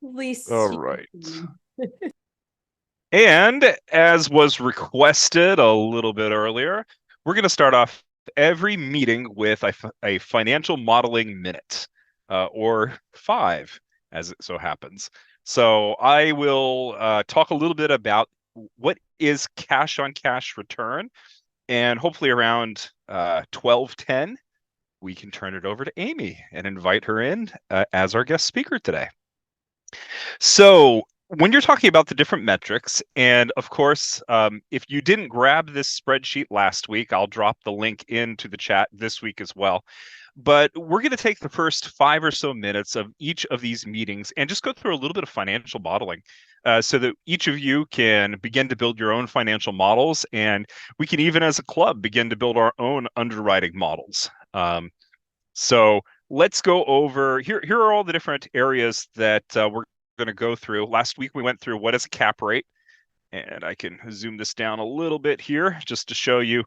Least All right. And as was requested a little bit earlier, we're going to start off every meeting with a financial modeling minute, or five, as it so happens. So I will talk a little bit about what is cash on cash return, and hopefully around 12:10, we can turn it over to Amy and invite her in as our guest speaker today. So when you're talking about the different metrics, and of course, if you didn't grab this spreadsheet last week, I'll drop the link into the chat this week as well. But we're going to take the first 5 or so minutes of each of these meetings and just go through a little bit of financial modeling, so that each of you can begin to build your own financial models. And we can even, as a club, begin to build our own underwriting models. So let's go over here. Here are all the different areas that we're going to go through. Last week we went through what is a cap rate, and I can zoom this down a little bit here just to show you.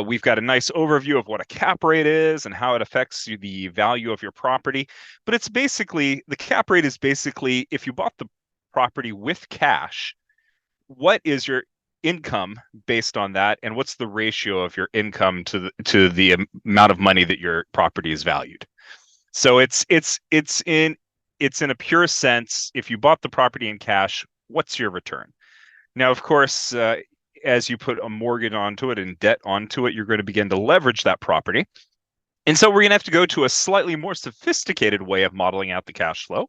We've got a nice overview of what a cap rate is and how it affects the value of your property. But it's basically, the cap rate is basically, if you bought the property with cash, what is your income based on that, and what's the ratio of your income to the amount of money that your property is valued. So it's in a pure sense, if you bought the property in cash, what's your return? Now, of course, as you put a mortgage onto it and debt onto it, you're going to begin to leverage that property. And so we're going to have to go to a slightly more sophisticated way of modeling out the cash flow.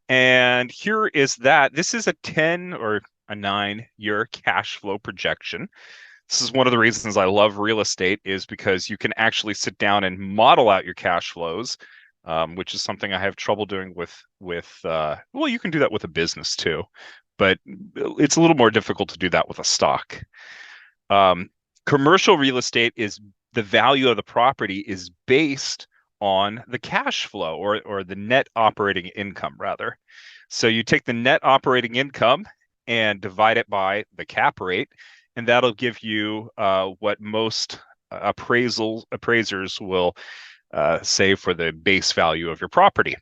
And here is that. This is a 10 or a 9-year cash flow projection. This is one of the reasons I love real estate, is because you can actually sit down and model out your cash flows, which is something I have trouble doing with well, you can do that with a business too, but it's a little more difficult to do that with a stock. Commercial real estate is, the value of the property is based on the cash flow, or the net operating income rather. So you take the net operating income and divide it by the cap rate, and that'll give you what most appraisers will say for the base value of your property.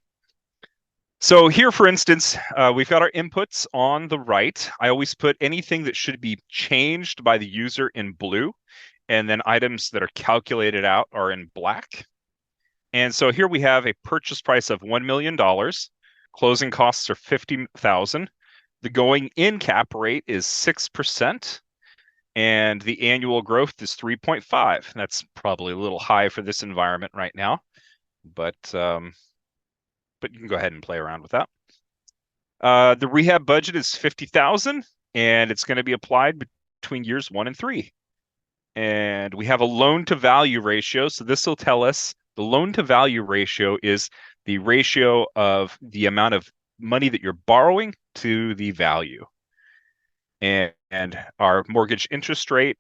So here, for instance, we've got our inputs on the right. I always put anything that should be changed by the user in blue, and then items that are calculated out are in black. And so here we have a purchase price of $1 million. Closing costs are $50,000. The going in cap rate is 6%, and the annual growth is 3.5. That's probably a little high for this environment right now, but you can go ahead and play around with that. The rehab budget is 50,000, and it's going to be applied between years 1 and 3. And we have a loan to value ratio. So this will tell us the loan to value ratio is the ratio of the amount of money that you're borrowing to the value. And our mortgage interest rate,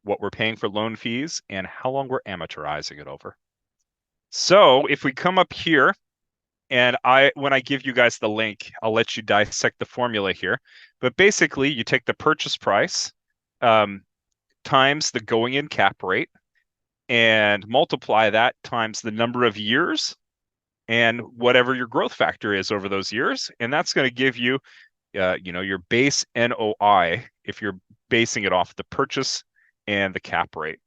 what we're paying for loan fees, and how long we're amortizing it over. So if we come up here, and when I give you guys the link, I'll let you dissect the formula here. But basically, you take the purchase price times the going in cap rate, and multiply that times the number of years and whatever your growth factor is over those years. And that's going to give you, your base NOI if you're basing it off the purchase and the cap rate.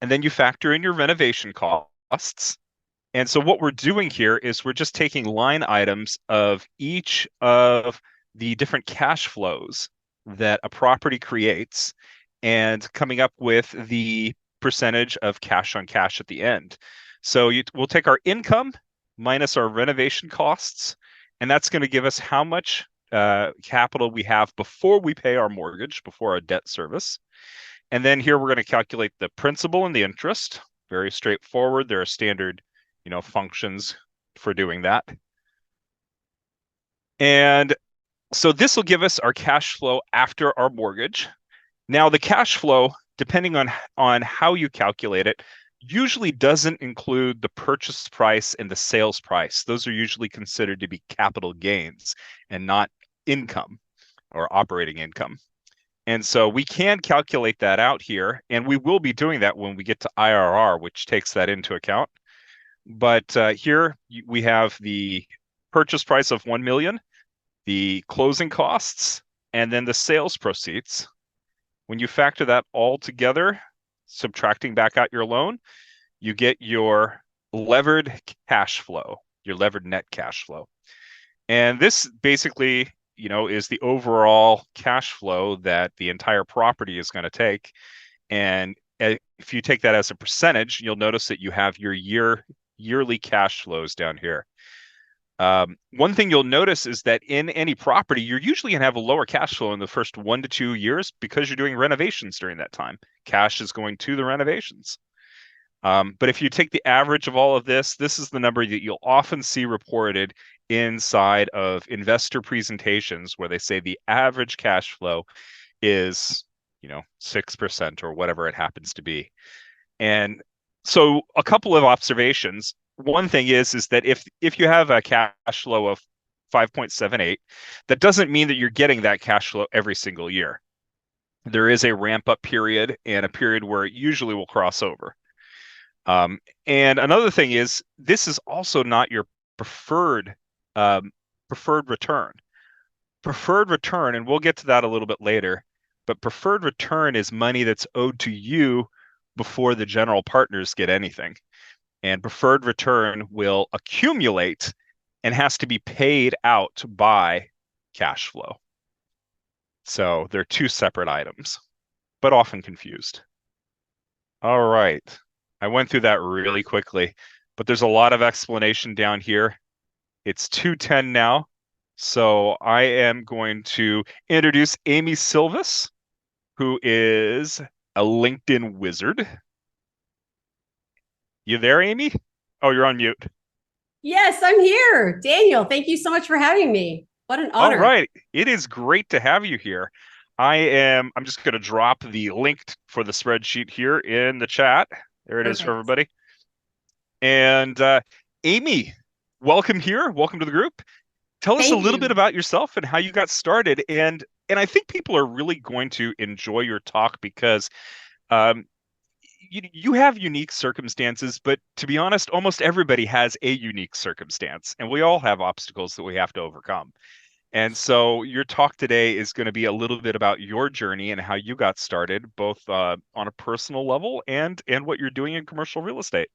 And then you factor in your renovation costs. And so what we're doing here is we're just taking line items of each of the different cash flows that a property creates and coming up with the percentage of cash on cash at the end. So we'll take our income minus our renovation costs, and that's going to give us how much capital we have before we pay our mortgage, before our debt service. And then here we're going to calculate the principal and the interest. Very straightforward. There are standard functions for doing that. And so this will give us our cash flow after our mortgage. Now the cash flow, depending on how you calculate it, usually doesn't include the purchase price and the sales price. Those are usually considered to be capital gains and not income or operating income. And so we can calculate that out here, and we will be doing that when we get to IRR, which takes that into account. But here we have the purchase price of 1 million, the closing costs, and then the sales proceeds. When you factor that all together, subtracting back out your loan, you get your levered cash flow, your levered net cash flow. And this basically, is the overall cash flow that the entire property is going to take. And if you take that as a percentage, you'll notice that you have your yearly cash flows down here. One thing you'll notice is that in any property, you're usually going to have a lower cash flow in the first 1 to 2 years because you're doing renovations during that time. Cash is going to the renovations. But if you take the average of all of this, this is the number that you'll often see reported inside of investor presentations where they say the average cash flow is, 6% or whatever it happens to be. And so a couple of observations. One thing is that if you have a cash flow of 5.78, that doesn't mean that you're getting that cash flow every single year. There is a ramp up period and a period where it usually will cross over. And another thing is, this is also not your preferred return. Preferred return, and we'll get to that a little bit later, but preferred return is money that's owed to you before the general partners get anything. And preferred return will accumulate and has to be paid out by cash flow. So they're two separate items, but often confused. All right. I went through that really quickly, but there's a lot of explanation down here. It's 2:10 now, so I am going to introduce Amy Silvus, who is a LinkedIn wizard. You there, Amy? Oh, you're on mute. Yes, I'm here. Daniel, thank you so much for having me. What an honor. All right. It is great to have you here. I'm just going to drop the link for the spreadsheet here in the chat. There it is for everybody. And Amy, welcome here. Welcome to the group. Tell us a little bit about yourself and how you got started. And I think people are really going to enjoy your talk because you have unique circumstances, but to be honest, almost everybody has a unique circumstance, and we all have obstacles that we have to overcome. And so your talk today is going to be a little bit about your journey and how you got started, both on a personal level and what you're doing in commercial real estate.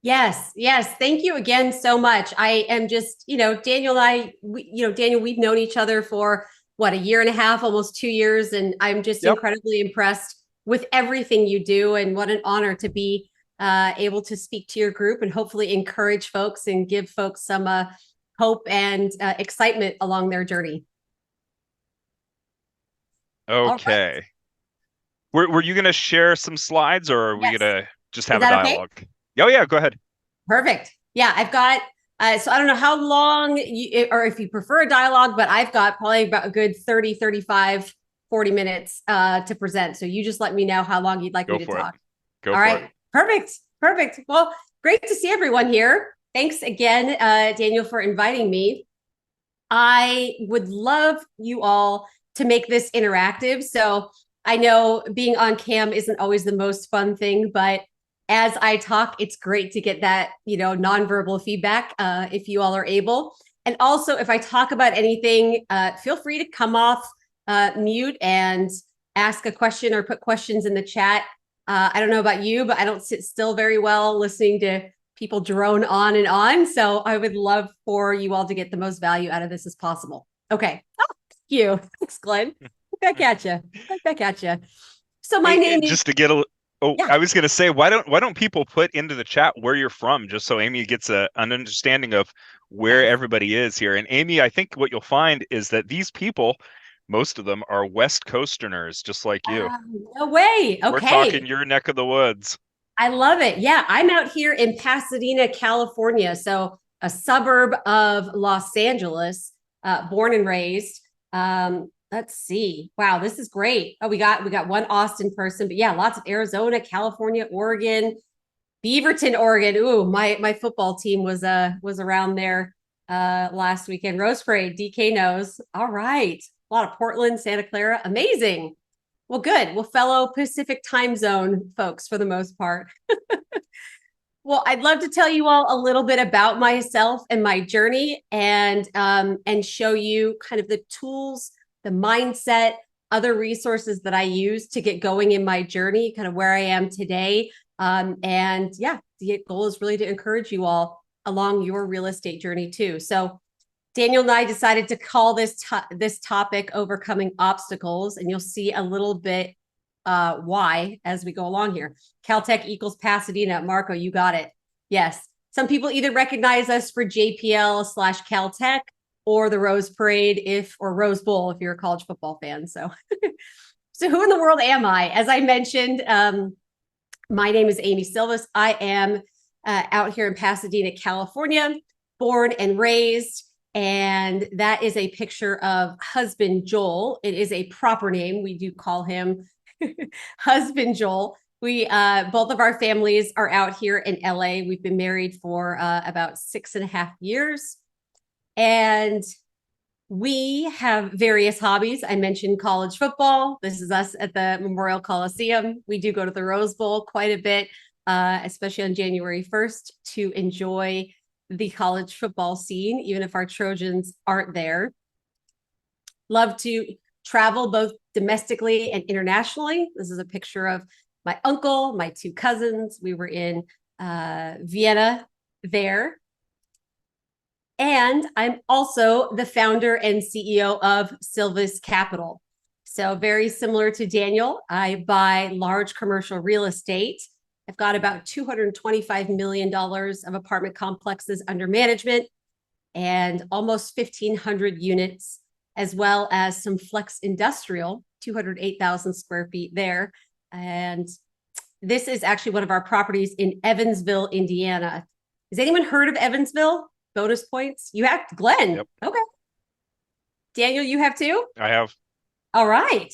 Yes. Thank you again so much. I am just, Daniel and I, Daniel, we've known each other for what, 1.5 years, almost 2 years. And I'm just incredibly impressed with everything you do. And what an honor to be able to speak to your group and hopefully encourage folks and give folks some hope and excitement along their journey. Okay. Right. Were you going to share some slides, or are we going to just have a dialogue? Okay? Oh, yeah, go ahead. Perfect. Yeah, I've got, so I don't know how long or if you prefer a dialogue, but I've got probably about a good 30, 35, 40 minutes to present. So you just let me know how long you'd like me to talk. Go for it. Perfect. Well, great to see everyone here. Thanks again, Daniel, for inviting me. I would love you all to make this interactive. So I know being on cam isn't always the most fun thing, but as I talk, it's great to get that, nonverbal feedback if you all are able. And also, if I talk about anything, feel free to come off mute and ask a question or put questions in the chat. I don't know about you, but I don't sit still very well listening to people drone on and on. So I would love for you all to get the most value out of this as possible. Okay. Oh, thank you. Thanks, Glenn. Back at you. So my name is... Just to get I was going to say, why don't people put into the chat where you're from, just so Amy gets an understanding of where everybody is here. And Amy, I think what you'll find is that these people, most of them are West Coasterners, just like you. No way. Okay. We're talking your neck of the woods. I love it. Yeah, I'm out here in Pasadena, California. So a suburb of Los Angeles, born and raised. Let's see. Wow, this is great. Oh, we got one Austin person, but yeah, lots of Arizona, California, Oregon, Beaverton, Oregon. Ooh, my football team was around there last weekend. Rose Parade, DK knows. All right. A lot of Portland, Santa Clara. Amazing. Well, good. Well, fellow Pacific time zone folks for the most part. Well, I'd love to tell you all a little bit about myself and my journey, and show you kind of the tools, the mindset, other resources that I use to get going in my journey, kind of where I am today. And yeah, the goal is really to encourage you all along your real estate journey too. So Daniel and I decided to call this topic "Overcoming Obstacles," and you'll see a little bit why as we go along here. Caltech equals Pasadena. Marco, you got it. Yes. Some people either recognize us for JPL/Caltech or the Rose Parade or Rose Bowl if you're a college football fan. So, so who in the world am I? As I mentioned, my name is Amy Silvus. I am out here in Pasadena, California, born and raised. And that is a picture of husband Joel. It is a proper name. We do call him husband Joel. We both of our families are out here in LA. We've been married for about 6.5 years. And we have various hobbies. I mentioned college football. This is us at the Memorial Coliseum. We do go to the Rose Bowl quite a bit, especially on January 1st, to enjoy the college football scene, even if our Trojans aren't there. Love to travel both domestically and internationally. This is a picture of my uncle, my two cousins. We were in Vienna there. And I'm also the founder and CEO of Silvus Capital. So very similar to Daniel, I buy large commercial real estate. I've got about $225 million of apartment complexes under management and almost 1,500 units, as well as some flex industrial, 208,000 square feet there. And this is actually one of our properties in Evansville, Indiana. Has anyone heard of Evansville? Bonus points. You have, Glenn. Yep. Okay. Daniel, you have too? I have. All right.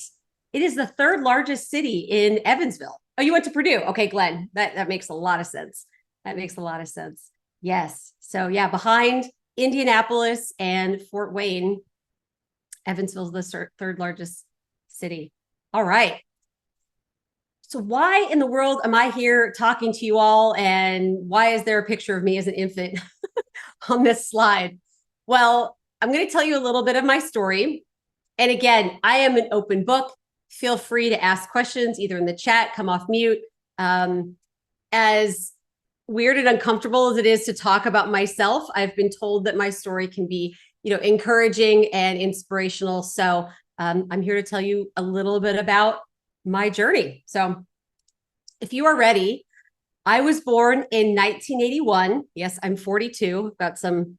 It is the third largest city in Evansville. Oh, you went to Purdue. Okay, Glenn. That makes a lot of sense. That makes a lot of sense. Yes. So yeah, behind Indianapolis and Fort Wayne, Evansville's the third largest city. All right. So why in the world am I here talking to you all? And why is there a picture of me as an infant on this slide? Well, I'm going to tell you a little bit of my story. And again, I am an open book. Feel free to ask questions either in the chat, come off mute. As weird and uncomfortable as it is to talk about myself, I've been told that my story can be, encouraging and inspirational. So I'm here to tell you a little bit about my journey. So if you are ready, I was born in 1981. Yes, I'm 42. I've got some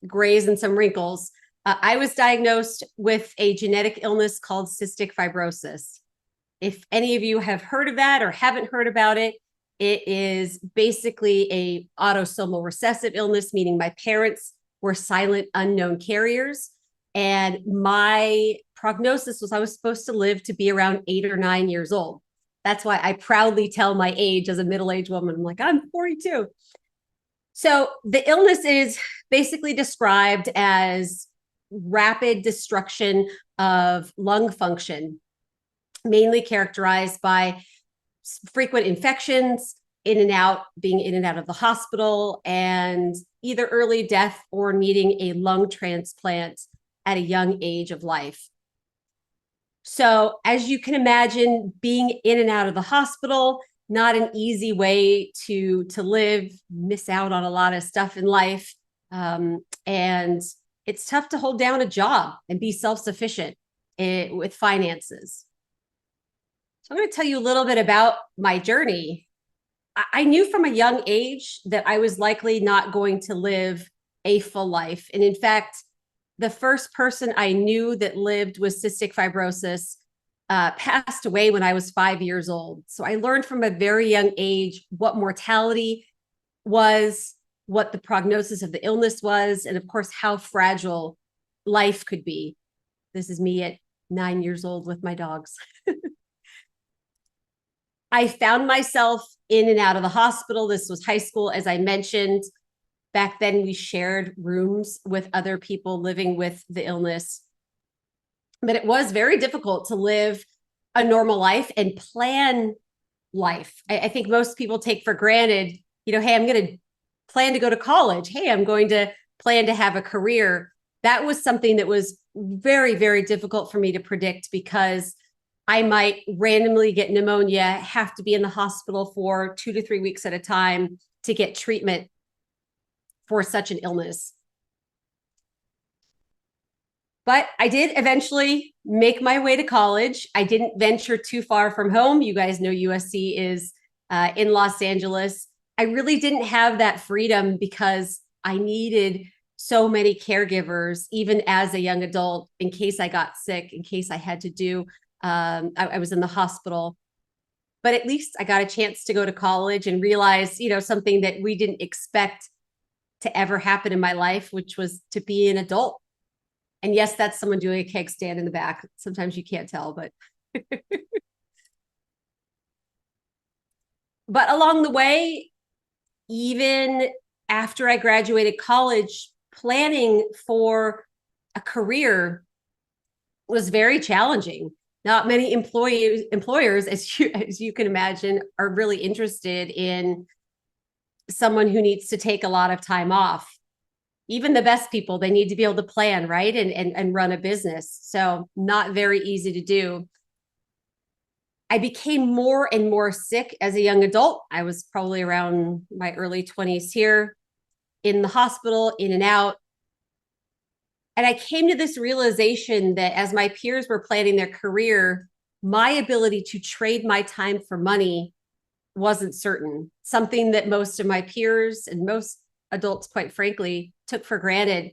grays and some wrinkles. I was diagnosed with a genetic illness called cystic fibrosis. If any of you have heard of that or haven't heard about it, it is basically a autosomal recessive illness, meaning my parents were silent unknown carriers. And my prognosis was I was supposed to live to be around 8 or 9 years old. That's why I proudly tell my age as a middle-aged woman. I'm like, I'm 42. So the illness is basically described as rapid destruction of lung function, mainly characterized by frequent infections, being in and out of the hospital, and either early death or needing a lung transplant at a young age of life. So as you can imagine, being in and out of the hospital, not an easy way to live, miss out on a lot of stuff in life. And it's tough to hold down a job and be self-sufficient with finances. So I'm going to tell you a little bit about my journey. I knew from a young age that I was likely not going to live a full life. And in fact, the first person I knew that lived with cystic fibrosis passed away when I was 5 years old. So I learned from a very young age what mortality was, what the prognosis of the illness was, and of course, how fragile life could be. This is me at 9 years old with my dogs. I found myself in and out of the hospital. This was high school, as I mentioned. Back then, we shared rooms with other people living with the illness. But it was very difficult to live a normal life and plan life. I think most people take for granted hey, I'm going to plan to go to college. Hey, I'm going to plan to have a career. That was something that was very, very difficult for me to predict because I might randomly get pneumonia, have to be in the hospital for 2 to 3 weeks at a time to get treatment for such an illness. But I did eventually make my way to college. I didn't venture too far from home. You guys know USC is in Los Angeles. I really didn't have that freedom because I needed so many caregivers, even as a young adult, in case I got sick, in case I had to do, I was in the hospital. But at least I got a chance to go to college and realize, something that we didn't expect to ever happen in my life, which was to be an adult. And yes, that's someone doing a keg stand in the back. Sometimes you can't tell, but but along the way, even after I graduated college, planning for a career was very challenging. Not many employers, as you can imagine, are really interested in someone who needs to take a lot of time off. Even the best people, they need to be able to plan, right? And run a business. So not very easy to do. I became more and more sick as a young adult. I was probably around my early 20s here, in the hospital, in and out. And I came to this realization that as my peers were planning their career, my ability to trade my time for money wasn't certain. Something that most of my peers and most adults, quite frankly, took for granted.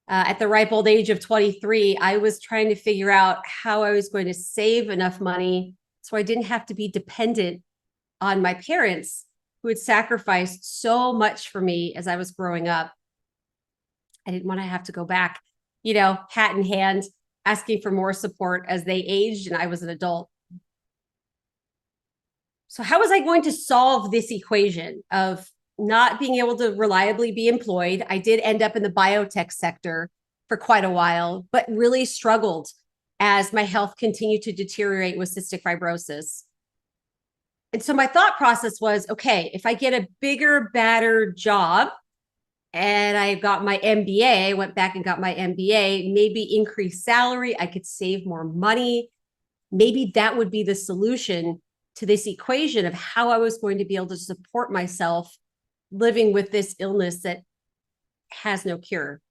At the ripe old age of 23, I was trying to figure out how I was going to save enough money so I didn't have to be dependent on my parents, who had sacrificed so much for me as I was growing up. I didn't want to have to go back, hat in hand, asking for more support as they aged and I was an adult. So how was I going to solve this equation of not being able to reliably be employed? I did end up in the biotech sector for quite a while, but really struggled as my health continued to deteriorate with cystic fibrosis. And so my thought process was, okay, if I get a bigger, badder job and I got my MBA, I went back and got my MBA, maybe increase salary, I could save more money. Maybe that would be the solution to this equation of how I was going to be able to support myself living with this illness that has no cure.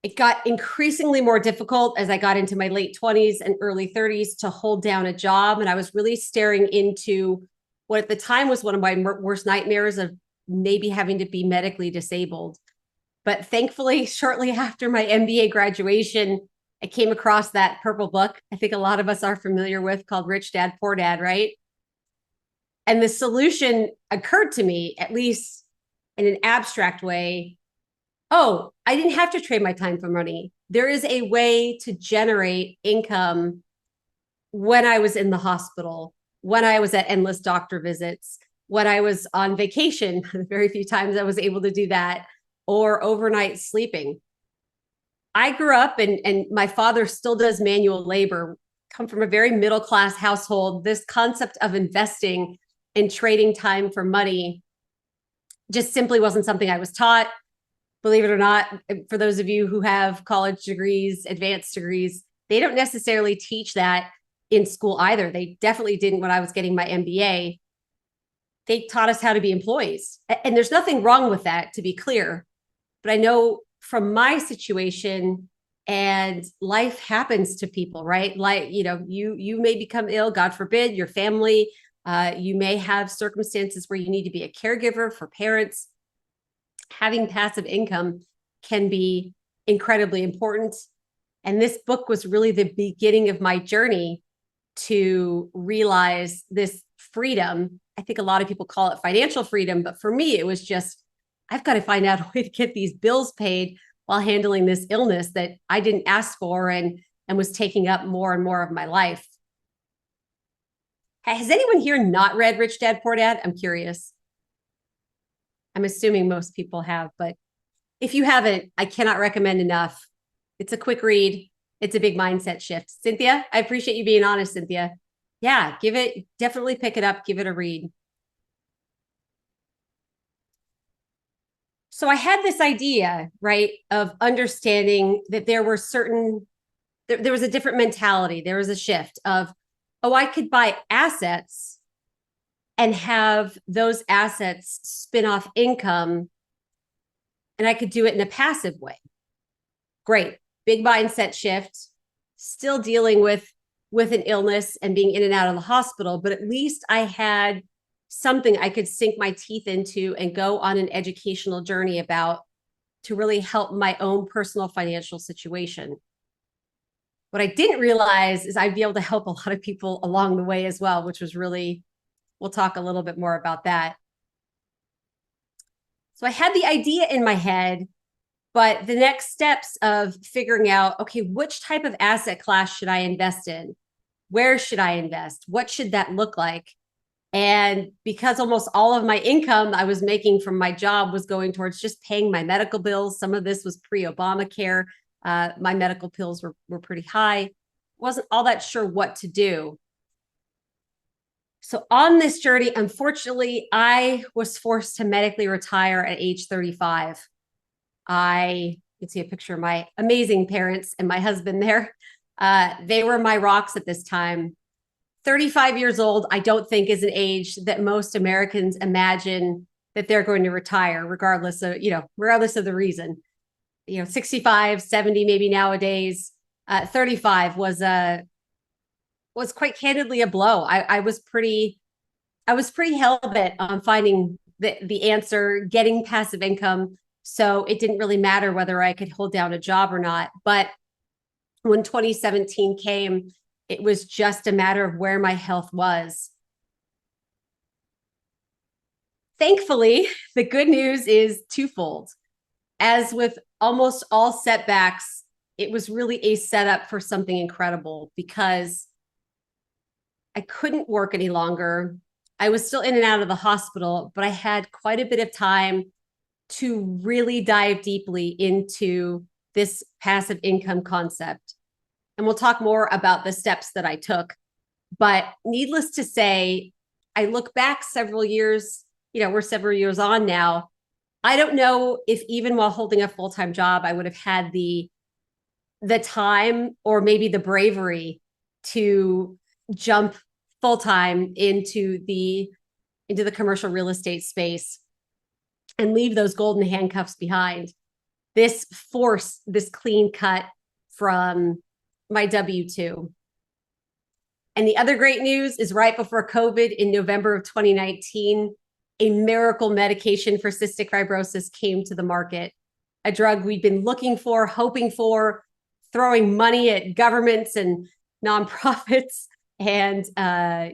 It got increasingly more difficult as I got into my late 20s and early 30s to hold down a job. And I was really staring into what at the time was one of my worst nightmares of maybe having to be medically disabled. But thankfully, shortly after my MBA graduation, I came across that purple book I think a lot of us are familiar with called Rich Dad, Poor Dad, right? And the solution occurred to me, at least in an abstract way. Oh, I didn't have to trade my time for money. There is a way to generate income when I was in the hospital, when I was at endless doctor visits, when I was on vacation, very few times I was able to do that, or overnight sleeping. I grew up and my father still does manual labor, come from a very middle-class household. This concept of investing and trading time for money just simply wasn't something I was taught. Believe it or not, for those of you who have college degrees, advanced degrees, they don't necessarily teach that in school either. They definitely didn't when I was getting my MBA. They taught us how to be employees. And there's nothing wrong with that, to be clear. But I know from my situation, and life happens to people, right? Like, you may become ill, God forbid, your family, you may have circumstances where you need to be a caregiver for parents. Having passive income can be incredibly important. And this book was really the beginning of my journey to realize this freedom. I think a lot of people call it financial freedom, but for me, it was just, I've got to find out a way to get these bills paid while handling this illness that I didn't ask for and was taking up more and more of my life. Has anyone here not read Rich Dad, Poor Dad? I'm curious. I'm assuming most people have, but if you haven't, I cannot recommend enough. It's a quick read. It's a big mindset shift. Cynthia, I appreciate you being honest, Cynthia. Yeah, definitely pick it up, give it a read. So I had this idea, right, of understanding that there were there was a different mentality. There was a shift of, oh, I could buy assets and have those assets spin off income, and I could do it in a passive way. Great. Big mindset shift, still dealing with an illness and being in and out of the hospital, but at least I had something I could sink my teeth into and go on an educational journey about to really help my own personal financial situation. What I didn't realize is I'd be able to help a lot of people along the way as well, which was really, we'll talk a little bit more about that. So I had the idea in my head, but the next steps of figuring out, okay, which type of asset class should I invest in? Where should I invest? What should that look like? And because almost all of my income I was making from my job was going towards just paying my medical bills. Some of this was pre-Obamacare. My medical bills were pretty high. Wasn't all that sure what to do. So on this journey, unfortunately, I was forced to medically retire at age 35. You can see a picture of my amazing parents and my husband there. They were my rocks at this time. 35 years old, I don't think is an age that most Americans imagine that they're going to retire, regardless of the reason. 65, 70, maybe nowadays. 35 was quite candidly a blow. I was pretty hell-bent on finding the answer, getting passive income. So it didn't really matter whether I could hold down a job or not. But when 2017 came, it was just a matter of where my health was. Thankfully, the good news is twofold. As with almost all setbacks, it was really a setup for something incredible because I couldn't work any longer. I was still in and out of the hospital, but I had quite a bit of time to really dive deeply into this passive income concept. And we'll talk more about the steps that I took. But needless to say, I look back several years, we're several years on now. I don't know if even while holding a full-time job, I would have had the time or maybe the bravery to jump full-time into the commercial real estate space and leave those golden handcuffs behind. This clean cut from my W-2. And the other great news is right before COVID in November of 2019, a miracle medication for cystic fibrosis came to the market, a drug we'd been looking for, hoping for, throwing money at governments and nonprofits and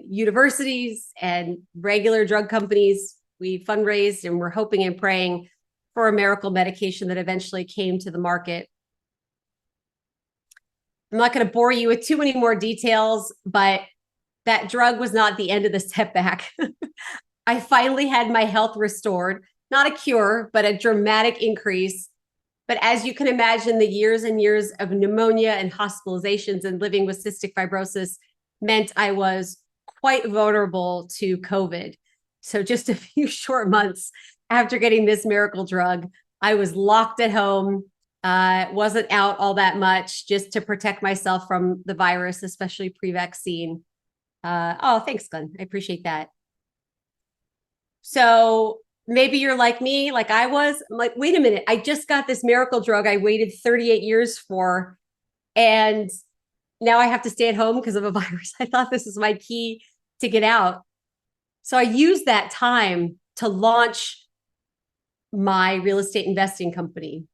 universities and regular drug companies. We fundraised and we're hoping and praying for a miracle medication that eventually came to the market. I'm not going to bore you with too many more details, but that drug was not the end of the setback. I finally had my health restored, not a cure, but a dramatic increase. But as you can imagine, the years and years of pneumonia and hospitalizations and living with cystic fibrosis meant I was quite vulnerable to COVID. So just a few short months after getting this miracle drug, I was locked at home, wasn't out all that much just to protect myself from the virus, especially pre-vaccine. Oh, thanks, Glenn. I appreciate that. So maybe you're like me, like I was. I'm like, wait a minute, I just got this miracle drug I waited 38 years for, and now I have to stay at home because of a virus. I thought this was my key to get out. So I used that time to launch my real estate investing company.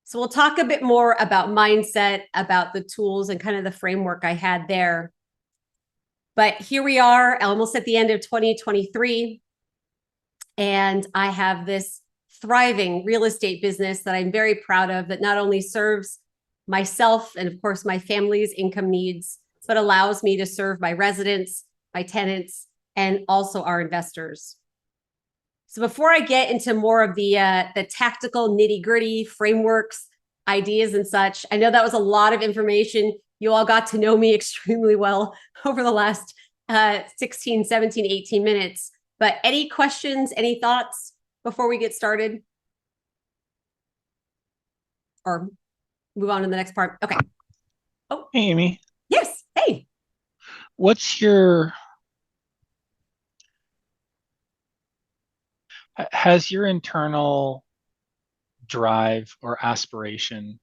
So we'll talk a bit more about mindset, about the tools and kind of the framework I had there. But here we are, almost at the end of 2023. And I have this thriving real estate business that I'm very proud of that not only serves myself and of course my family's income needs, but allows me to serve my residents, my tenants, and also our investors. So before I get into more of the tactical nitty-gritty frameworks, ideas and such, I know that was a lot of information. You all got to know me extremely well over the last 16, 17, 18 minutes. But any questions, any thoughts before we get started? or move on to the next part? Okay. Oh, Hey, Amy, yes. Hey. what's your has your internal drive or aspiration,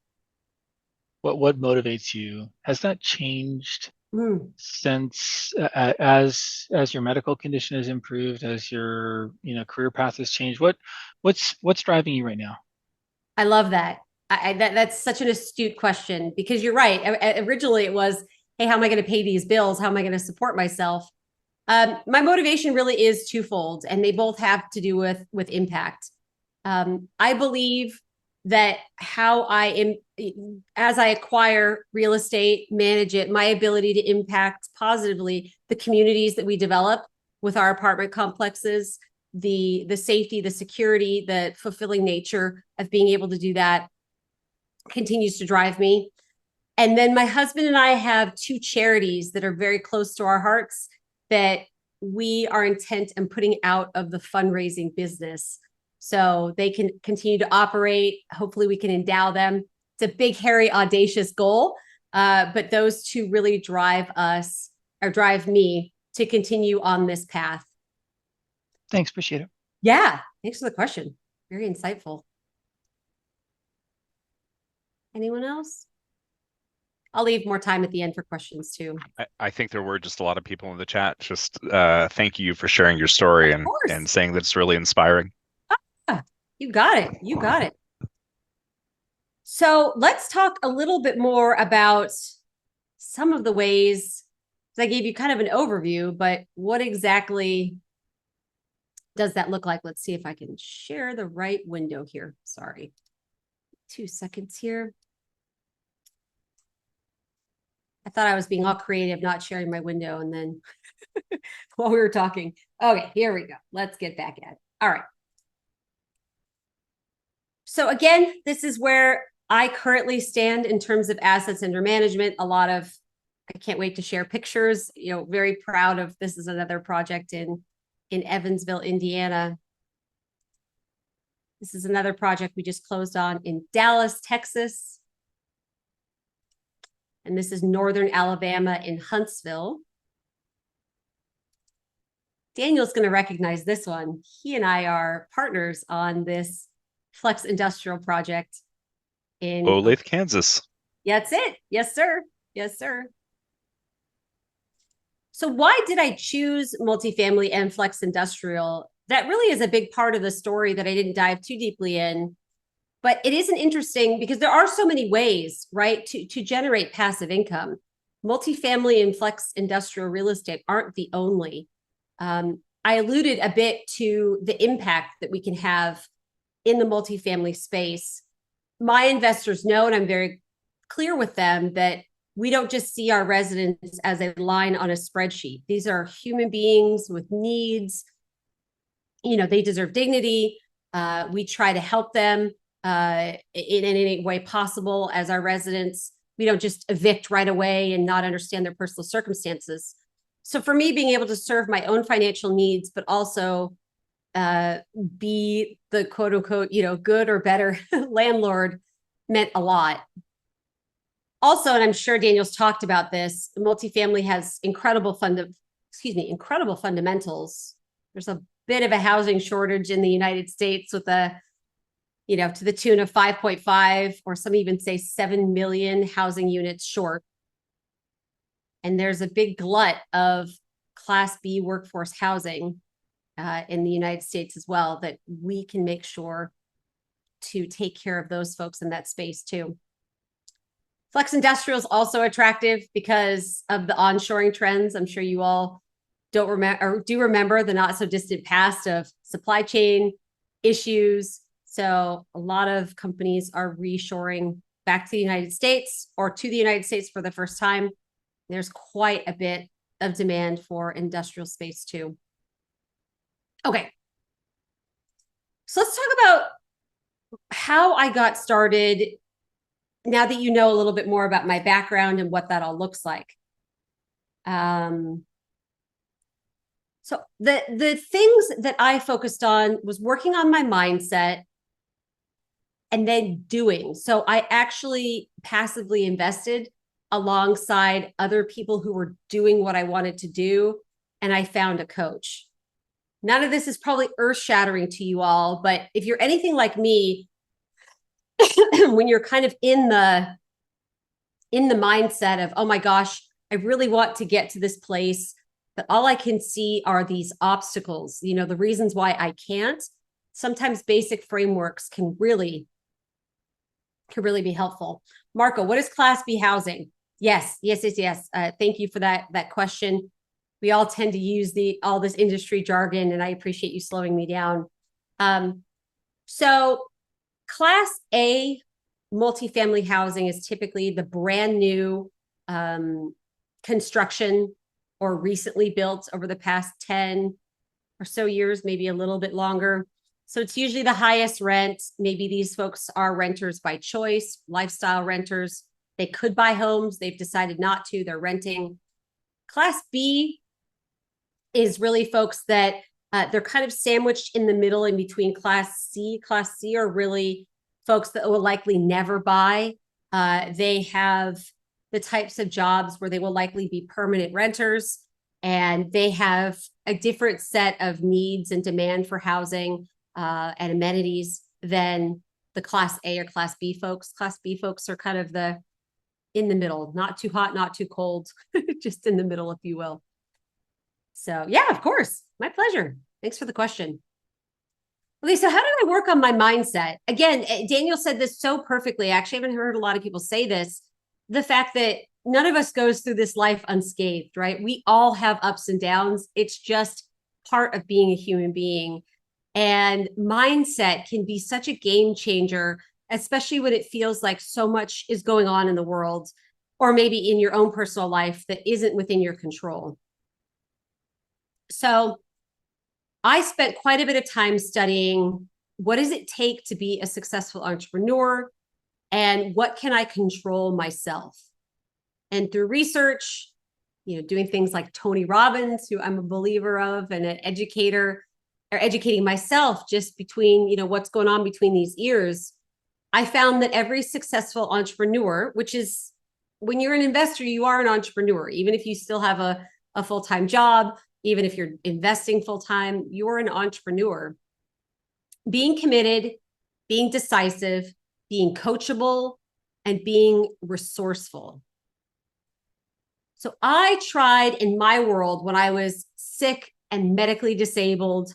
what motivates you, has that changed Mm, since as your medical condition has improved, as your career path has changed? What's driving you right now? I love that. That's such an astute question because you're right. Originally, it was, hey, how am I going to pay these bills? How am I going to support myself? My motivation really is twofold, and they both have to do with impact. I believe that how I am, as I acquire real estate, manage it, my ability to impact positively the communities that we develop with our apartment complexes, the safety, the security, the fulfilling nature of being able to do that continues to drive me. And then my husband and I have two charities that are very close to our hearts that we are intent on putting out of the fundraising business so they can continue to operate. Hopefully we can endow them. It's a big, hairy, audacious goal. But those two really drive us or drive me to continue on this path. Thanks, appreciate it. Yeah. Thanks for the question. Very insightful. Anyone else? I'll leave more time at the end for questions too. I think there were just a lot of people in the chat. Just thank you for sharing your story and saying that it's really inspiring. Ah, you got it. You got it. So let's talk a little bit more about some of the ways. I gave you kind of an overview, but what exactly does that look like? Let's see if I can share the right window here. Sorry. 2 seconds here. I thought I was being all creative, not sharing my window. And then while we were talking, okay, here we go. Let's get back at it. All right. So again, this is where I currently stand in terms of assets under management. I can't wait to share pictures, very proud of, this is another project in Evansville, Indiana. This is another project we just closed on in Dallas, Texas. And this is Northern Alabama in Huntsville. Daniel's going to recognize this one. He and I are partners on this Flex Industrial project in Olathe, Kansas. That's it. Yes, sir. Yes, sir. So why did I choose multifamily and Flex Industrial? That really is a big part of the story that I didn't dive too deeply in. But it isn't interesting because there are so many ways, right, to generate passive income. Multifamily and Flex Industrial real estate aren't the only. I alluded a bit to the impact that we can have in the multifamily space. My investors know, and I'm very clear with them, that we don't just see our residents as a line on a spreadsheet. These are human beings with needs. They deserve dignity. We try to help them in any way possible as our residents. We don't just evict right away and not understand their personal circumstances. So for me, being able to serve my own financial needs, but also be the quote unquote, good or better landlord meant a lot. Also, and I'm sure Daniel's talked about this, multifamily has incredible fundamentals. There's a bit of a housing shortage in the United States with to the tune of 5.5, or some even say 7 million housing units short. And there's a big glut of Class B workforce housing in the United States as well, that we can make sure to take care of those folks in that space too. Flex Industrial is also attractive because of the onshoring trends. I'm sure you all don't remember or do remember the not so distant past of supply chain issues. So a lot of companies are reshoring back to the United States or to the United States for the first time. There's quite a bit of demand for industrial space too. Okay. So let's talk about how I got started now that you know a little bit more about my background and what that all looks like. So the things that I focused on was working on my mindset, and then doing. So I actually passively invested alongside other people who were doing what I wanted to do. And I found a coach. None of this is probably earth shattering to you all, but if you're anything like me, when you're kind of in the mindset of, oh my gosh, I really want to get to this place, but all I can see are these obstacles, the reasons why I can't. Sometimes basic frameworks can really be helpful. Marco, what is Class B housing? Yes. Thank you for that question. We all tend to use all this industry jargon, and I appreciate you slowing me down. So Class A multifamily housing is typically the brand new construction or recently built over the past 10 or so years, maybe a little bit longer. So it's usually the highest rent. Maybe these folks are renters by choice, lifestyle renters. They could buy homes. They've decided not to. They're renting. Class B is really folks that they're kind of sandwiched in the middle in between Class C. Class C are really folks that will likely never buy. They have the types of jobs where they will likely be permanent renters, and they have a different set of needs and demand for housing and amenities than the Class A or Class B folks. Class B folks are kind of in the middle, not too hot, not too cold, just in the middle, if you will. So yeah, of course, my pleasure. Thanks for the question. Okay, so how did I work on my mindset? Again, Daniel said this so perfectly. I actually haven't heard a lot of people say this. The fact that none of us goes through this life unscathed, right? We all have ups and downs. It's just part of being a human being. And mindset can be such a game changer, especially when it feels like so much is going on in the world, or maybe in your own personal life that isn't within your control. So I spent quite a bit of time studying what does it take to be a successful entrepreneur, and what can I control myself? And through research, doing things like Tony Robbins, who I'm a believer of, and an educator, or educating myself just between, what's going on between these ears, I found that every successful entrepreneur, which is when you're an investor, you are an entrepreneur, even if you still have a full-time job, even if you're investing full-time, you're an entrepreneur. Being committed, being decisive, being coachable, and being resourceful. So I tried in my world when I was sick and medically disabled,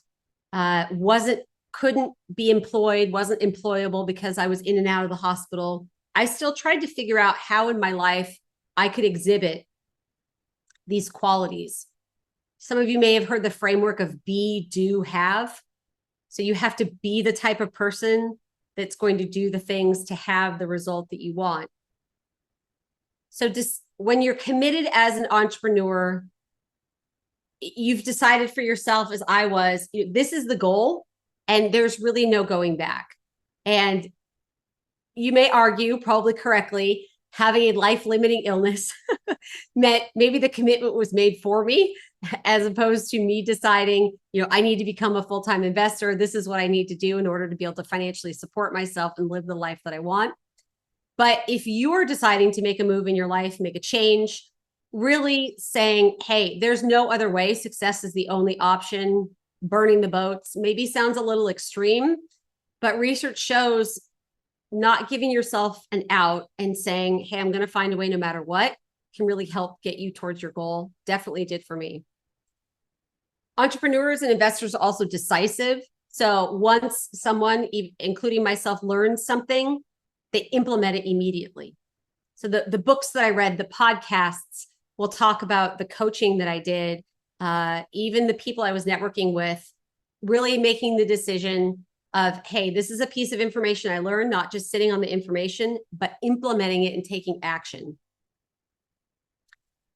couldn't be employed, wasn't employable because I was in and out of the hospital. I still tried to figure out how in my life I could exhibit these qualities. Some of you may have heard the framework of be, do, have. So you have to be the type of person that's going to do the things to have the result that you want. So just when you're committed as an entrepreneur, you've decided for yourself, as I was, this is the goal, and there's really no going back. And you may argue, probably correctly, having a life-limiting illness meant maybe the commitment was made for me, as opposed to me deciding, I need to become a full-time investor. This is what I need to do in order to be able to financially support myself and live the life that I want. But if you're deciding to make a move in your life, make a change, really saying, hey, there's no other way, success is the only option, burning the boats, maybe sounds a little extreme, but research shows not giving yourself an out and saying, hey, I'm going to find a way no matter what, can really help get you towards your goal. Definitely did for me. Entrepreneurs and investors are also decisive. So once someone, including myself, learns something, they implement it immediately. So the books that I read, the podcasts will talk about the coaching that I did, even the people I was networking with, really making the decision of, hey, this is a piece of information I learned, not just sitting on the information, but implementing it and taking action.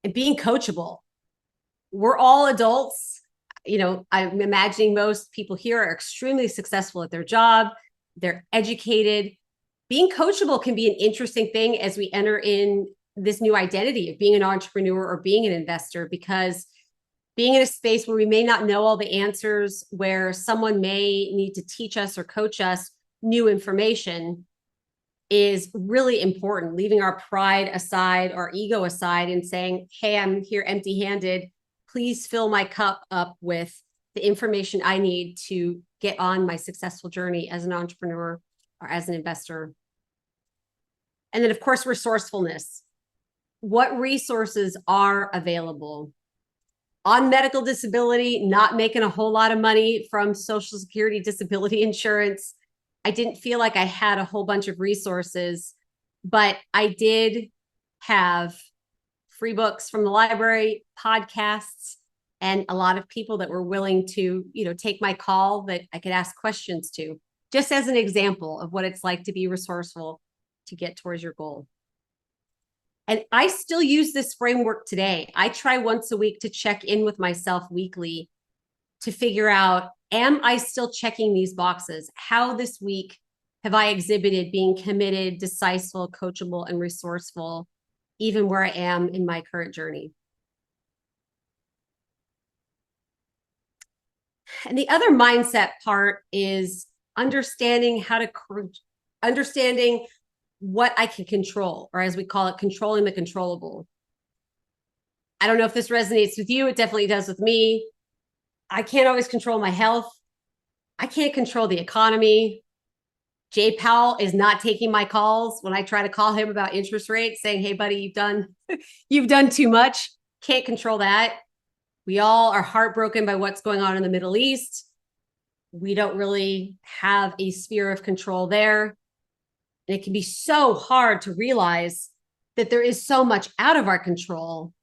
And being coachable. We're all adults. I'm imagining most people here are extremely successful at their job. They're educated. Being coachable can be an interesting thing as we enter in this new identity of being an entrepreneur or being an investor, because being in a space where we may not know all the answers, where someone may need to teach us or coach us new information, is really important, leaving our pride aside, our ego aside, and saying, hey, I'm here empty-handed. Please fill my cup up with the information I need to get on my successful journey as an entrepreneur or as an investor. And then, of course, resourcefulness. What resources are available? On medical disability, not making a whole lot of money from Social Security disability insurance, I didn't feel like I had a whole bunch of resources, but I did have free books from the library, podcasts, and a lot of people that were willing to, take my call that I could ask questions to, just as an example of what it's like to be resourceful to get towards your goal. And I still use this framework today. I try once a week to check in with myself weekly to figure out, am I still checking these boxes? How this week have I exhibited being committed, decisive, coachable, and resourceful, even where I am in my current journey? And the other mindset part is understanding understanding what I can control, or as we call it, controlling the controllable. I don't know if this resonates with you. It definitely does with me. I can't always control my health. I can't control the economy. Jay Powell is not taking my calls when I try to call him about interest rates, saying, hey, buddy, you've done too much. Can't control that. We all are heartbroken by what's going on in the Middle East. We don't really have a sphere of control there. And it can be so hard to realize that there is so much out of our control.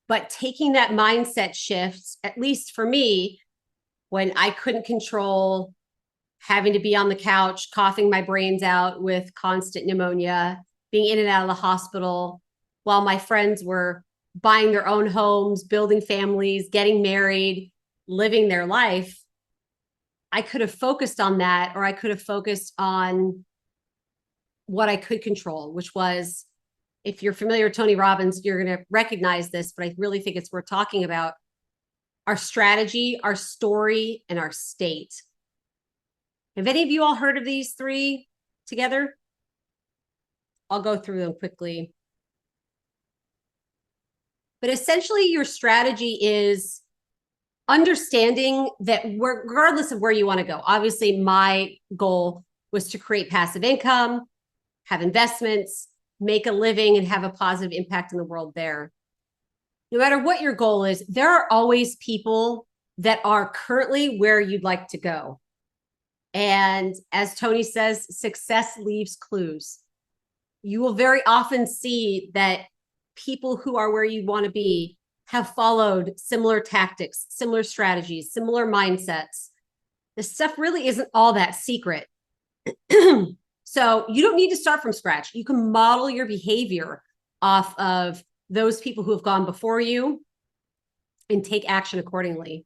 But taking that mindset shift, at least for me, when I couldn't control having to be on the couch, coughing my brains out with constant pneumonia, being in and out of the hospital, while my friends were buying their own homes, building families, getting married, living their life, I could have focused on that, or I could have focused on what I could control, which was, if you're familiar with Tony Robbins, you're going to recognize this, but I really think it's worth talking about: our strategy, our story, and our state. Have any of you all heard of these three together? I'll go through them quickly. But essentially, your strategy is understanding that regardless of where you want to go, obviously my goal was to create passive income, have investments, make a living, and have a positive impact in the world there. No matter what your goal is, there are always people that are currently where you'd like to go. And as Tony says, success leaves clues. You will very often see that people who are where you want to be have followed similar tactics, similar strategies, similar mindsets. This stuff really isn't all that secret. So you don't need to start from scratch. You can model your behavior off of those people who have gone before you and take action accordingly.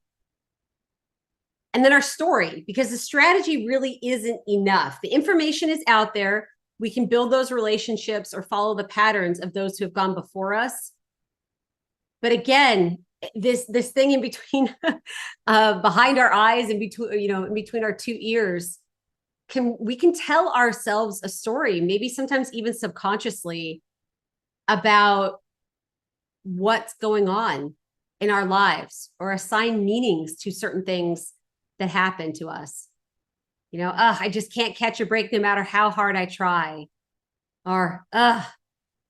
And then our story, because the strategy really isn't enough. The information is out there. We can build those relationships or follow the patterns of those who have gone before us. But again, this thing in between, behind our eyes, in between our two ears, we can tell ourselves a story, maybe sometimes even subconsciously, about what's going on in our lives, or assign meanings to certain things that happen to us. I just can't catch a break no matter how hard I try. Or,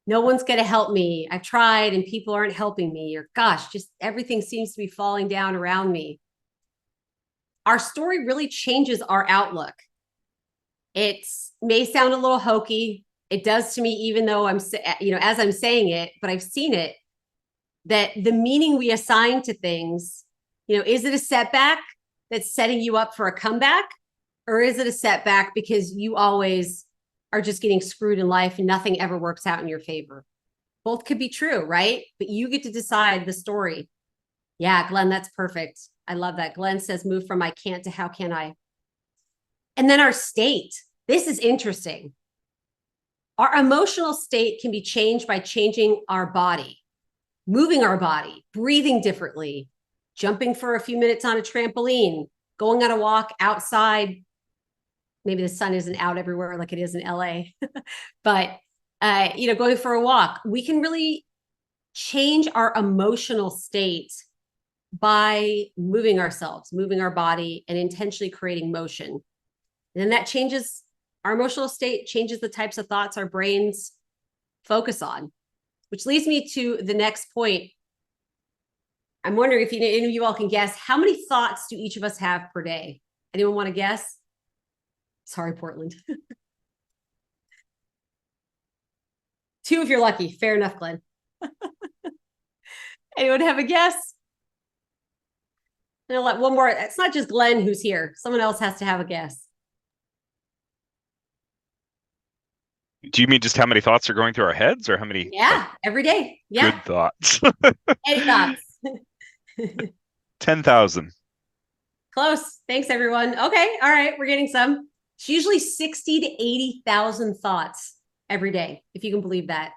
no one's going to help me. I've tried and people aren't helping me. Or, gosh, just everything seems to be falling down around me. Our story really changes our outlook. It may sound a little hokey. It does to me, even though as I'm saying it, but I've seen it, that the meaning we assign to things, is it a setback that's setting you up for a comeback? Or is it a setback because you always are just getting screwed in life and nothing ever works out in your favor? Both could be true, right? But you get to decide the story. Yeah, Glenn, that's perfect. I love that. Glenn says, move from I can't to how can I? And then our state. This is interesting. Our emotional state can be changed by changing our body, moving our body, breathing differently, jumping for a few minutes on a trampoline, going on a walk outside, maybe the sun isn't out everywhere like it is in LA, but, going for a walk, we can really change our emotional state by moving ourselves, moving our body, and intentionally creating motion. And then that changes our emotional state, changes the types of thoughts our brains focus on, which leads me to the next point. I'm wondering if any of you all can guess, how many thoughts do each of us have per day? Anyone want to guess? Sorry, Portland. 2 if you're lucky. Fair enough, Glenn. Anyone have a guess? And I'll let one more. It's not just Glenn who's here. Someone else has to have a guess. Do you mean just how many thoughts are going through our heads, or how many? Yeah, every day. Yeah. Good thoughts. Any thoughts? 10,000. Close. Thanks, everyone. Okay. All right. We're getting some. It's usually 60 to 80,000 thoughts every day, if you can believe that.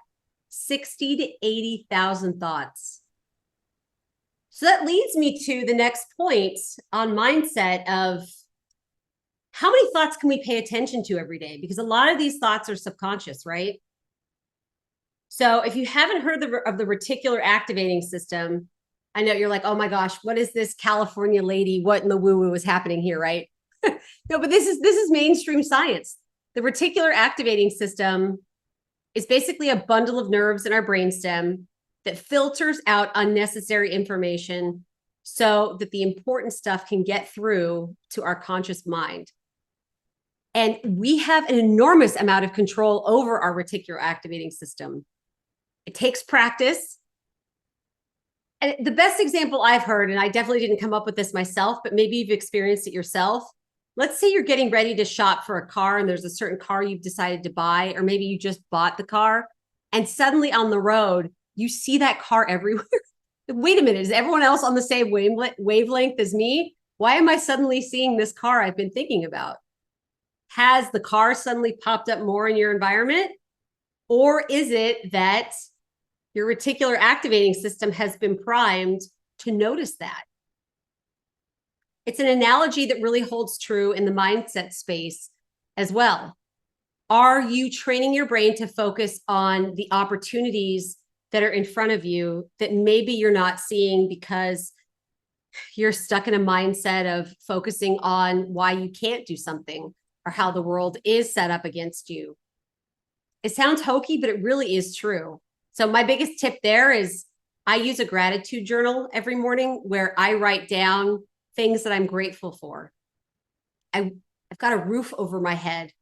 60 to 80,000 thoughts. So that leads me to the next point on mindset of how many thoughts can we pay attention to every day? Because a lot of these thoughts are subconscious, right? So if you haven't heard of the reticular activating system, I know you're like, oh my gosh, what is this California lady? What in the woo-woo is happening here, right? No, but this is mainstream science. The reticular activating system is basically a bundle of nerves in our brainstem that filters out unnecessary information so that the important stuff can get through to our conscious mind. And we have an enormous amount of control over our reticular activating system. It takes practice. And the best example I've heard, and I definitely didn't come up with this myself, but maybe you've experienced it yourself. Let's say you're getting ready to shop for a car and there's a certain car you've decided to buy, or maybe you just bought the car and suddenly on the road, you see that car everywhere. Wait a minute, is everyone else on the same wavelength as me? Why am I suddenly seeing this car I've been thinking about? Has the car suddenly popped up more in your environment? Or is it that your reticular activating system has been primed to notice that? It's an analogy that really holds true in the mindset space as well. Are you training your brain to focus on the opportunities that are in front of you that maybe you're not seeing because you're stuck in a mindset of focusing on why you can't do something or how the world is set up against you? It sounds hokey, but it really is true. So my biggest tip there is I use a gratitude journal every morning where I write down things that I'm grateful for. I've got a roof over my head.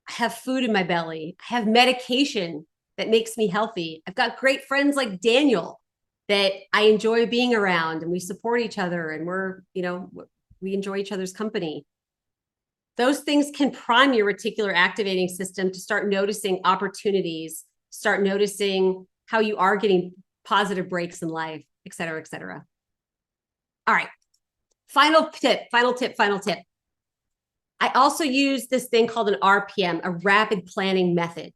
I have food in my belly. I have medication that makes me healthy. I've got great friends like Daniel that I enjoy being around, and we support each other, and we enjoy each other's company. Those things can prime your reticular activating system to start noticing opportunities, start noticing how you are getting positive breaks in life, et cetera, et cetera. All right. Final tip. I also use this thing called an RPM, a rapid planning method.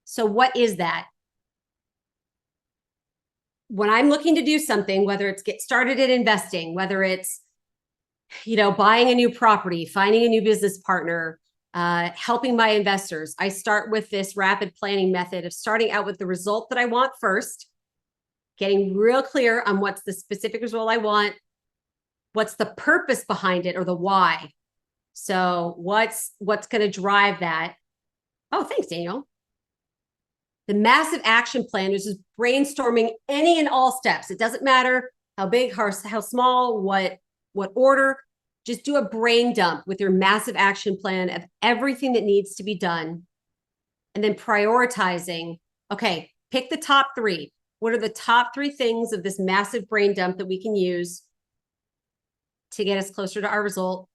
So what is that? When I'm looking to do something, whether it's get started in investing, whether it's, buying a new property, finding a new business partner, helping my investors, I start with this rapid planning method of starting out with the result that I want first, getting real clear on what's the specific result I want, what's the purpose behind it, or the why. So what's going to drive that? Oh, thanks, Daniel. The massive action plan is just brainstorming any and all steps. It doesn't matter how big, how small, what order. Just do a brain dump with your massive action plan of everything that needs to be done. And then prioritizing, okay, pick the top 3. What are the top 3 things of this massive brain dump that we can use to get us closer to our result?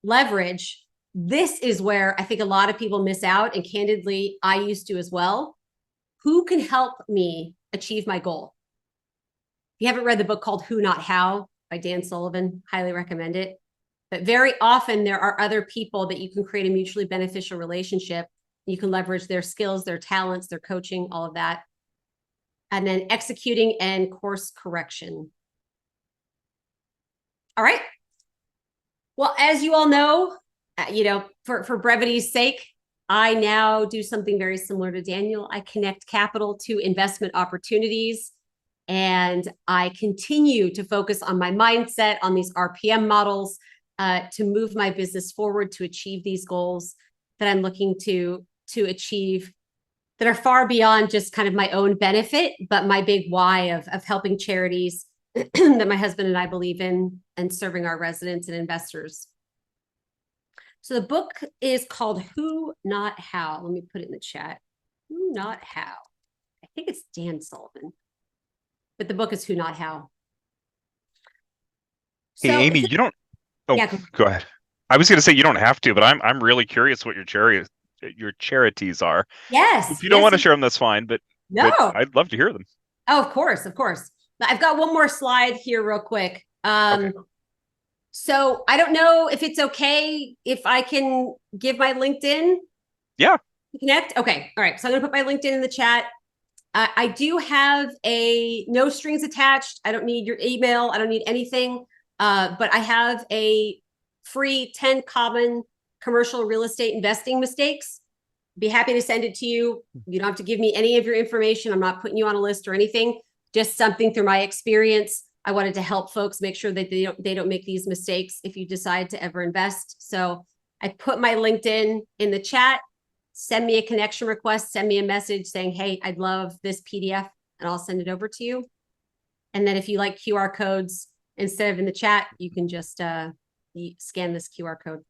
Leverage. This is where I think a lot of people miss out, and candidly, I used to as well. Who can help me achieve my goal? If you haven't read the book called Who Not How by Dan Sullivan, highly recommend it. But very often there are other people that you can create a mutually beneficial relationship. You can leverage their skills, their talents, their coaching, all of that. And then executing and course correction. All right. Well, as you all know, for brevity's sake, I now do something very similar to Daniel. I connect capital to investment opportunities, and I continue to focus on my mindset, on these RPM models, to move my business forward to achieve these goals that I'm looking to achieve, that are far beyond just kind of my own benefit, but my big why of helping charities that my husband and I believe in, and serving our residents and investors. So the book is called Who Not How. Let me put it in the chat. Who Not How. I think it's Dan Sullivan, but the book is Who Not How. Hey, So Amy, you don't. Oh, yeah, go ahead. I was going to say you don't have to, but I'm really curious what your charities are. yes, If you don't want to yes. share them, that's fine. But No. I'd love to hear them. Oh, of course, of course. I've got one more slide here real quick. Okay. So I don't know if it's okay if I can give my LinkedIn. Yeah. Connect. Okay. All right. So I'm going to put my LinkedIn in the chat. I do have a no strings attached. I don't need your email. I don't need anything. But I have a free 10 common commercial real estate investing mistakes. Be happy to send it to you. You don't have to give me any of your information. I'm not putting you on a list or anything. Just something through my experience. I wanted to help folks make sure that they don't make these mistakes if you decide to ever invest. So I put my LinkedIn in the chat. Send me a connection request. Send me a message saying, hey, I'd love this PDF, and I'll send it over to you. And then if you like QR codes, instead of in the chat, you can just scan this QR code.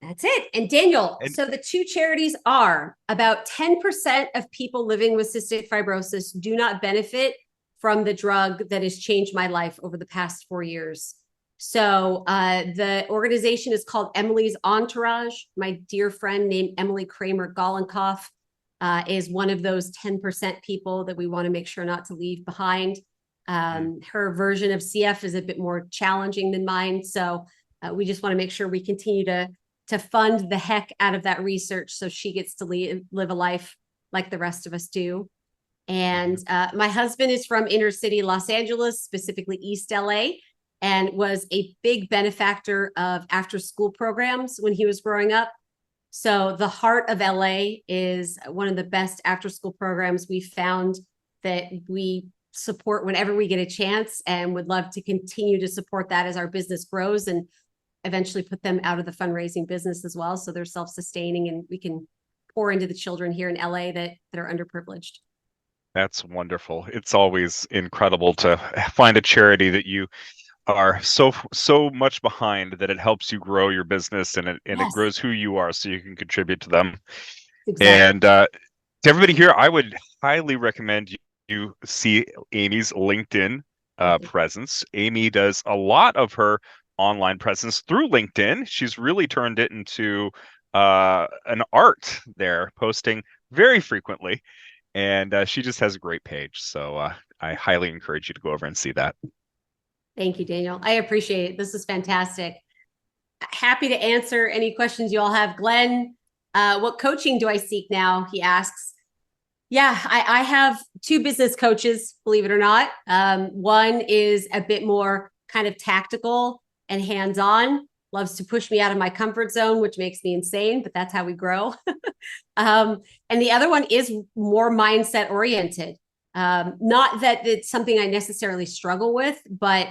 That's it. And Daniel, so the two charities are about 10% of people living with cystic fibrosis do not benefit from the drug that has changed my life over the past 4 years. So the organization is called Emily's Entourage. My dear friend named Emily Kramer Golenkoff is one of those 10% people that we want to make sure not to leave behind. Her version of CF is a bit more challenging than mine. So we just want to make sure we continue to fund the heck out of that research so she gets to live a life like the rest of us do. And my husband is from inner city Los Angeles, specifically East LA, and was a big benefactor of after school programs when he was growing up. So the Heart of LA is one of the best after school programs we found that we support whenever we get a chance, and would love to continue to support that as our business grows, and eventually put them out of the fundraising business as well. So they're self-sustaining and we can pour into the children here in LA that are underprivileged. That's wonderful. It's always incredible to find a charity that you are so much behind that it helps you grow your business, and it grows who you are so you can contribute to them. Exactly. And to everybody here, I would highly recommend you see Amy's LinkedIn presence. Amy does a lot of her online presence through LinkedIn. She's really turned it into an art there, posting very frequently. And she just has a great page. So I highly encourage you to go over and see that. Thank you, Daniel. I appreciate it. This is fantastic. Happy to answer any questions you all have. Glenn, what coaching do I seek now? He asks. Yeah, I have 2 business coaches, believe it or not. One is a bit more kind of tactical and hands-on, loves to push me out of my comfort zone, which makes me insane, but that's how we grow. And the other one is more mindset oriented. Not that it's something I necessarily struggle with, but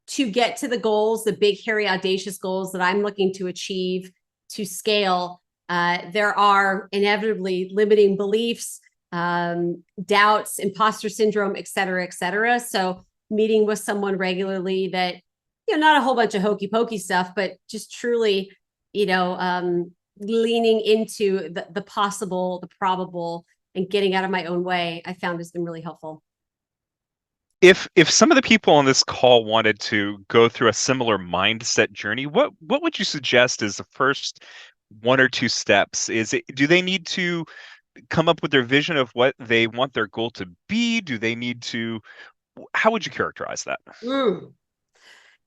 to get to the goals, the big, hairy, audacious goals that I'm looking to achieve, to scale, there are inevitably limiting beliefs, doubts, imposter syndrome, et cetera, et cetera. So meeting with someone regularly that, not a whole bunch of hokey pokey stuff, but just truly, leaning into the possible, the probable, and getting out of my own way, I found has been really helpful. If some of the people on this call wanted to go through a similar mindset journey, what would you suggest is the first 1 or 2 steps? Do they need to come up with their vision of what they want their goal to be? How would you characterize that?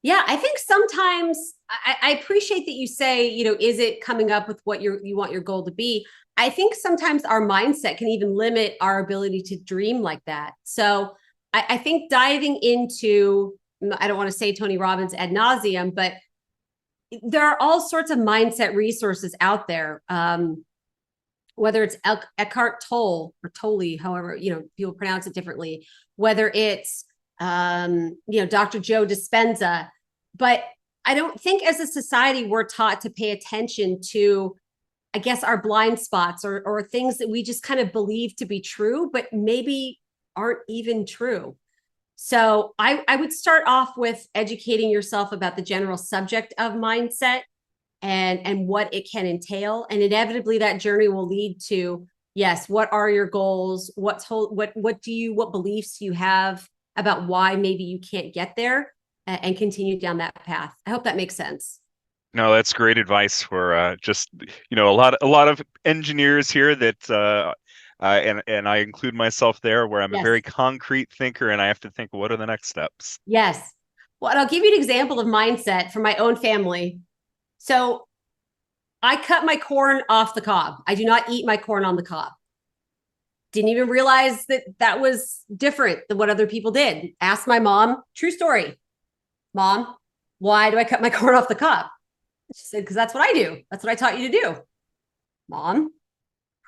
Yeah, I think sometimes I appreciate that you say, is it coming up with what you want your goal to be? I think sometimes our mindset can even limit our ability to dream like that. So I think diving into, I don't want to say Tony Robbins ad nauseum, but there are all sorts of mindset resources out there. Whether it's Eckhart Tolle or Tolle, however, people pronounce it differently, whether it's, Dr. Joe Dispenza. But I don't think as a society, we're taught to pay attention to, I guess, our blind spots or things that we just kind of believe to be true, but maybe aren't even true. So I would start off with educating yourself about the general subject of mindset and what it can entail. And inevitably that journey will lead to, yes, what are your goals? What beliefs you have about why maybe you can't get there, and continue down that path. I hope that makes sense. No, that's great advice for just, a lot of engineers here that and I include myself there, where I'm a Yes. very concrete thinker and I have to think, what are the next steps? Yes. Well, and I'll give you an example of mindset from my own family. So I cut my corn off the cob. I do not eat my corn on the cob. Didn't even realize that that was different than what other people did. Asked my mom, true story. Mom, why do I cut my corn off the cob? She said, because that's what I do. That's what I taught you to do. Mom,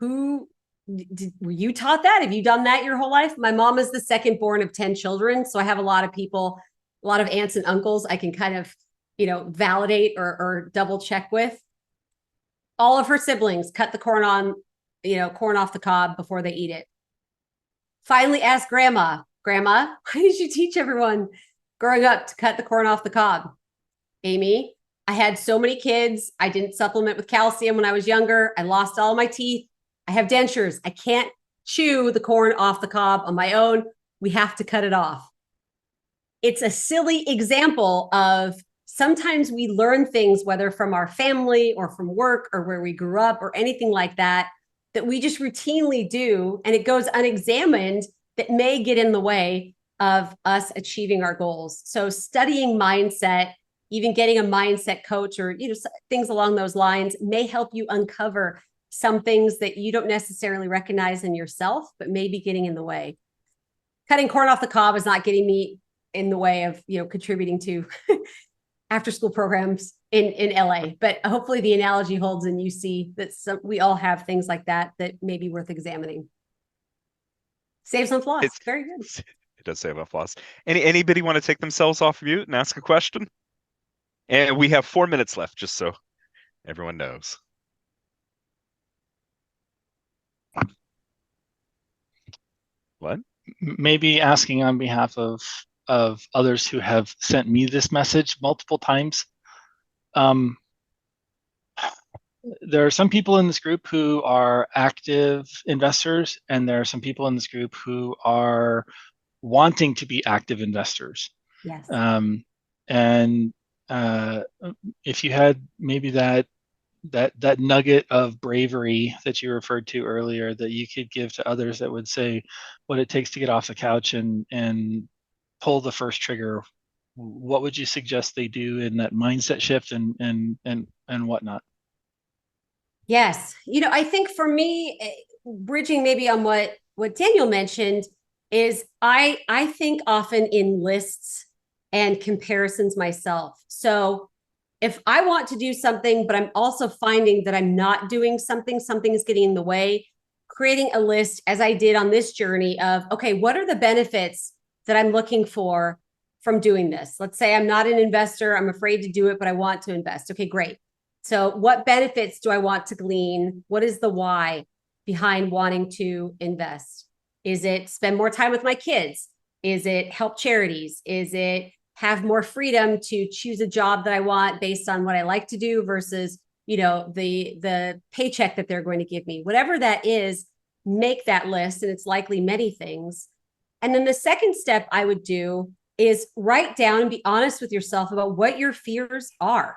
were you taught that? Have you done that your whole life? My mom is the second born of 10 children. So I have a lot of people, a lot of aunts and uncles I can kind of, validate or double check with. All of her siblings cut the corn off the cob before they eat it. Finally asked Grandma, why did you teach everyone growing up to cut the corn off the cob? Amy, I had so many kids. I didn't supplement with calcium when I was younger. I lost all my teeth. I have dentures. I can't chew the corn off the cob on my own. We have to cut it off. It's a silly example of sometimes we learn things, whether from our family or from work or where we grew up or anything like that, that we just routinely do, and it goes unexamined, that may get in the way of us achieving our goals. So studying mindset, even getting a mindset coach or things along those lines may help you uncover some things that you don't necessarily recognize in yourself, but maybe getting in the way. Cutting corn off the cob is not getting me in the way of contributing to after school programs in LA, but hopefully the analogy holds and you see that we all have things like that may be worth examining. Save some flaws. It's very good. It does save flaws. Anybody want to take themselves off mute and ask a question? And we have 4 minutes left, just so everyone knows. What? Maybe asking on behalf of others who have sent me this message multiple times. There are some people in this group who are active investors, and there are some people in this group who are wanting to be active investors. Yes. And if you had maybe that nugget of bravery that you referred to earlier that you could give to others that would say what it takes to get off the couch and pull the first trigger, what would you suggest they do in that mindset shift and whatnot? Yes. I think for me, bridging maybe on what Daniel mentioned is I think often in lists and comparisons myself. So if I want to do something, but I'm also finding that I'm not doing something is getting in the way, creating a list, as I did on this journey of, okay, what are the benefits that I'm looking for from doing this? Let's say I'm not an investor. I'm afraid to do it, but I want to invest. Okay, great. So what benefits do I want to glean? What is the why behind wanting to invest? Is it spend more time with my kids? Is it help charities? Is it have more freedom to choose a job that I want based on what I like to do versus, the paycheck that they're going to give me? Whatever that is, make that list, and it's likely many things. And then the second step I would do is write down and be honest with yourself about what your fears are.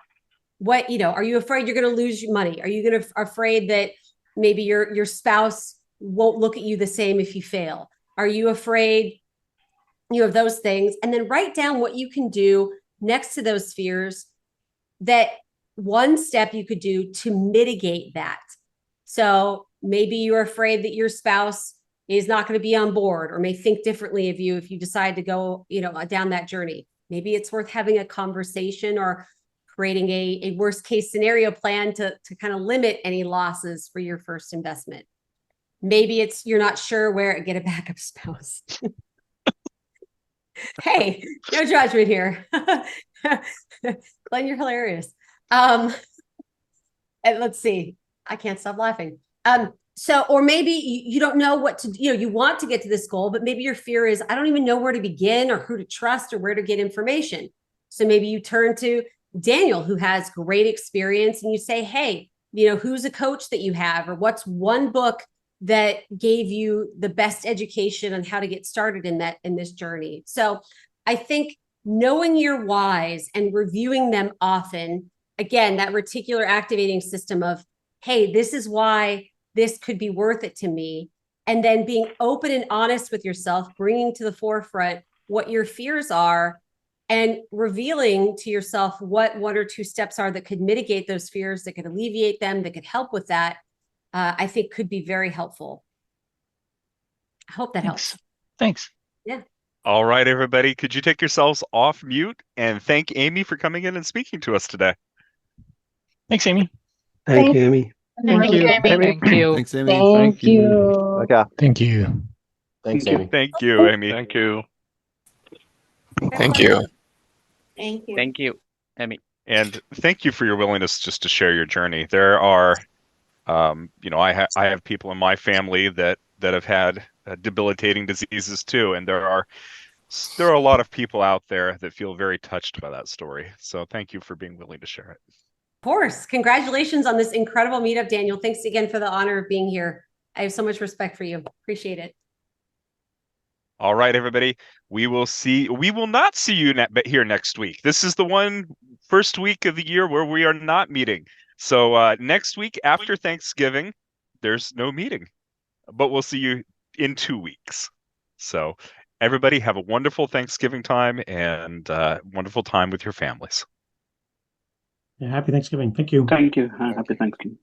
What, are you afraid you're going to lose money? Are you afraid that maybe your spouse won't look at you the same if you fail? Are you afraid, of those things? And then write down what you can do next to those fears, that one step you could do to mitigate that. So maybe you're afraid that your spouse is not going to be on board or may think differently of you if you decide to go, down that journey. Maybe it's worth having a conversation or creating a worst case scenario plan to kind of limit any losses for your first investment. Maybe it's you're not sure where to get a backup spouse. Hey, no judgment here. Glenn, you're hilarious. And let's see. I can't stop laughing. So, or maybe you don't know what to, you want to get to this goal, but maybe your fear is, I don't even know where to begin or who to trust or where to get information. So maybe you turn to Daniel, who has great experience, and you say, hey, who's a coach that you have, or what's one book that gave you the best education on how to get started in this journey. So I think knowing your whys and reviewing them often, again, that reticular activating system of, hey, this is why this could be worth it to me. And then being open and honest with yourself, bringing to the forefront what your fears are and revealing to yourself what 1 or 2 steps are that could mitigate those fears, that could alleviate them, that could help with that, I think could be very helpful. I hope that helps. Thanks. Yeah. All right, everybody. Could you take yourselves off mute and thank Amy for coming in and speaking to us today? Thanks, Amy. Thank you, Amy. Thank you, Amy. Thank you. Thanks, Amy. Thank you. Okay. Thank you. Thanks, Amy. Thank you, Amy. Thank you. Thank you. Thank you. Thank you, Amy. And thank you for your willingness just to share your journey. There are, I have people in my family that have had debilitating diseases too, and there are a lot of people out there that feel very touched by that story. So thank you for being willing to share it. Of course. Congratulations on this incredible meetup, Daniel. Thanks again for the honor of being here. I have so much respect for you. Appreciate it. All right, everybody. We will not see you here next week. This is the first week of the year where we are not meeting. So next week after Thanksgiving, there's no meeting, but we'll see you in 2 weeks. So everybody have a wonderful Thanksgiving time and wonderful time with your families. Yeah, happy Thanksgiving. Thank you. Thank you. Happy Thanksgiving.